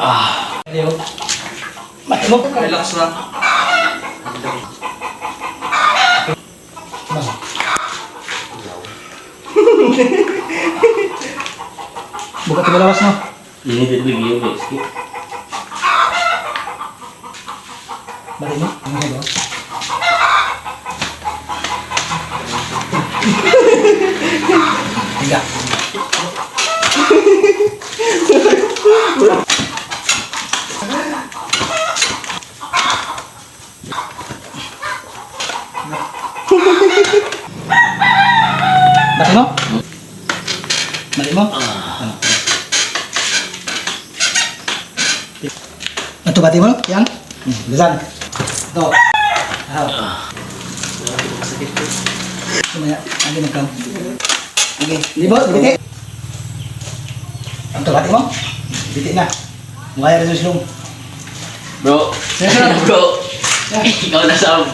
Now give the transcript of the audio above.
Ayaw. Mati mo. Relax lang. Buka tiba lawas no. Ini tadi video guys. Mati mo. Ano ba? Enggak. Mati mo? Mati mo? Ito bati mo? Yang? Bisan. Ito. Kumaya, lagi nagkam. Lagi. Libo, biti. Ito bati mo? Biti na. Mukha rin sa silong. Bro. Bro. Ikaw na sa